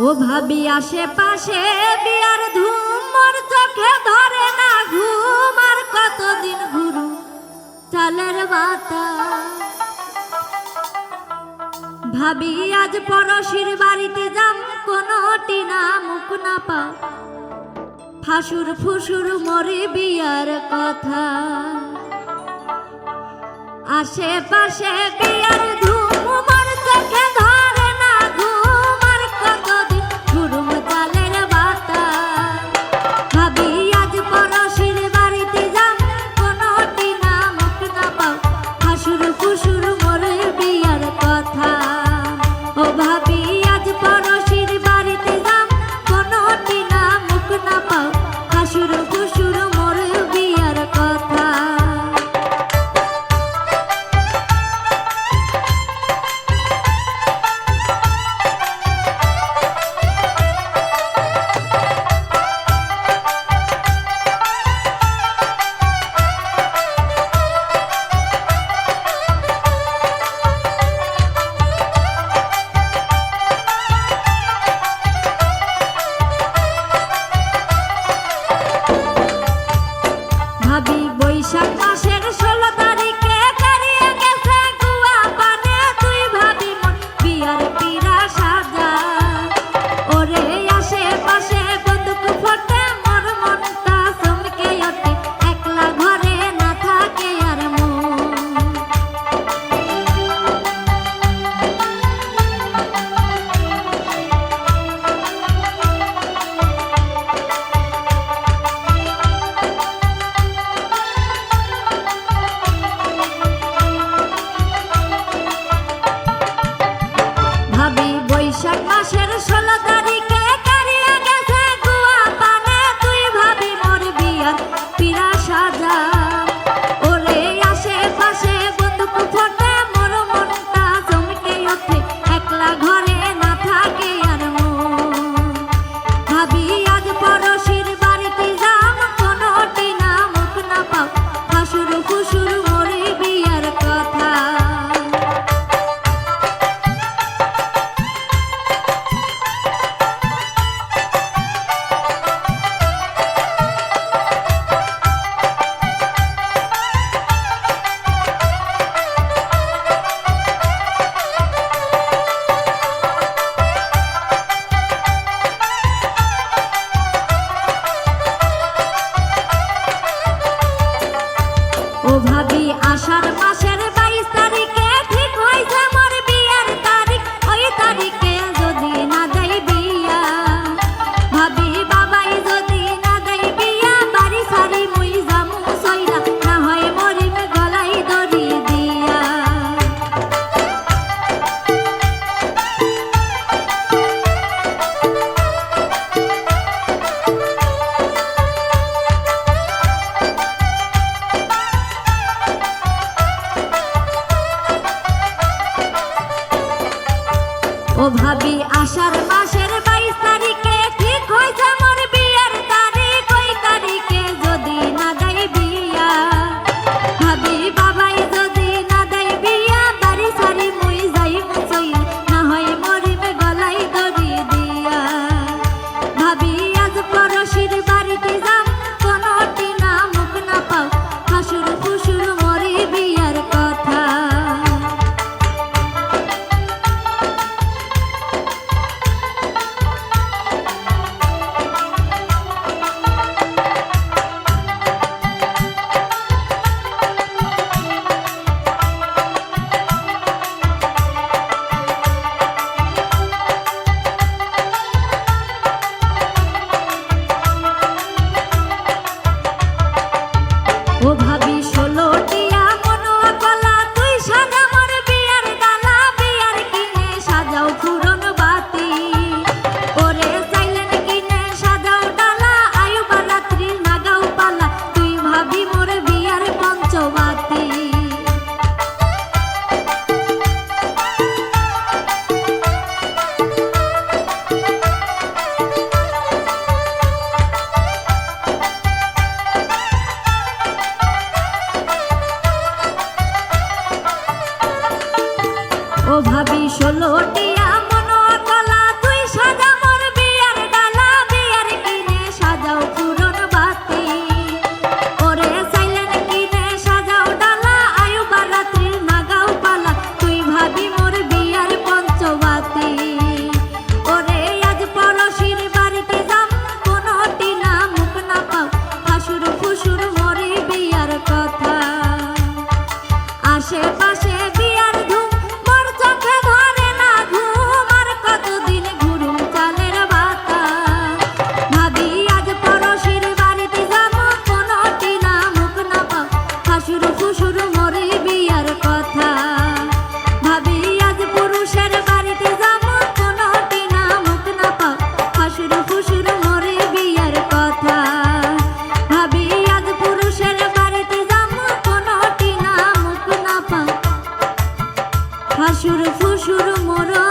ও ভাবি আশেপাশে বিয়ার ধুম, মোর চোখে ধরে না ঘুম। আর কতদিন ঘুরু চালের বাতা। ভাবি আজ পড়শির বাড়িতে যাম, কোনো টিনা মুখ না পাও। ফাসুর ফুসুর মরে বিয়ার কথা। আশেপাশে বিয়ার ধুম, মোর চোখে ধরে না ঘুম। আর কতদিন ঘুরুম চালের বাতা। ভাবি আজ পড়শির বাড়িতে যাম, কোনো টিনা মুখ না পাও। ফাসুর ফুসুর মরে বিয়ার কথা। ও ভাবি আজ পড়শির বাড়িতে যাম, কোনো টিনা মুখ না পাও। ফাসুর ফুসুর মরে বিয়ার কথা। ভাবি বৈশাখ মাসের 16 তারিখে কারিয়ে গেছে গুয়া পানে। তুই ভাবি মন বিয়ার পিরা সাজা। ওরে আশেপাশে বন্দুক ফোটে, মোর মনটা চমকে ওঠে। একলা ঘরে না থাকে আর মন। ভাবি বৈশাখ মাসের 16 তারিখে কারিয়ে গেছে গুয়া পানে। তুই ভাবি মোর বিয়ার পিরা সাজা। ওরে আশেপাশে বন্দুক ফোটে, মোর মনটা চমকে ওঠে। একলা ঘরে না থাকে আর মন। ভাবি আজ পড়শির বাড়িতে যাম, কোনো টিনা মুখ না পাও। ফাসুর ফুসুর মরে বিয়ার কথা। ও ভাবি আষাঢ় মাসের 22 তারিখে ঠিক হইছে মোর বিয়ার তারিখ। ওই তারিখে যদি না দেই বিয়া, ভাবি বাবাই যদি না দেই বিয়া, বাড়ি সারি মুই যামু সইরা। না হয় মরিম গলাই দড়ি দিয়া। ও ভাবি আষাঢ় মাসের 22 তারিখে ঠিক হইছে মোর বিয়ার তারিখ। ওই তারিখে যদি না দেই বিয়া, ভাবি বাবাই যদি না দেই বিয়া, বাড়ি সারি মুই যাইমু সইরা। না হয় মরিম গলাই দড়ি দিয়া। ভাবি আজ পড়শির বাড়িতে যাম, কোনো টিনা মুখ না পাও। ফাসুর ফুসুর মরে বিয়ার কথা। ও ভাবি 16 টিয়া মনোয়া কলা, তুই সাজা মোর বিয়ার ডালা। বিয়ার কিনে সাজাও পুরন বাতি। ওরে সাইলেন কিনে সাজাও ডালা, আয়ু বারাত্রি নাগাও পালা। তুই ভাবি মোর বিয়ার পঞ্চবাতি। ও ভাবি 16 টিয়া মনোয়া কলা, তুই সাজা মোর সুর মোর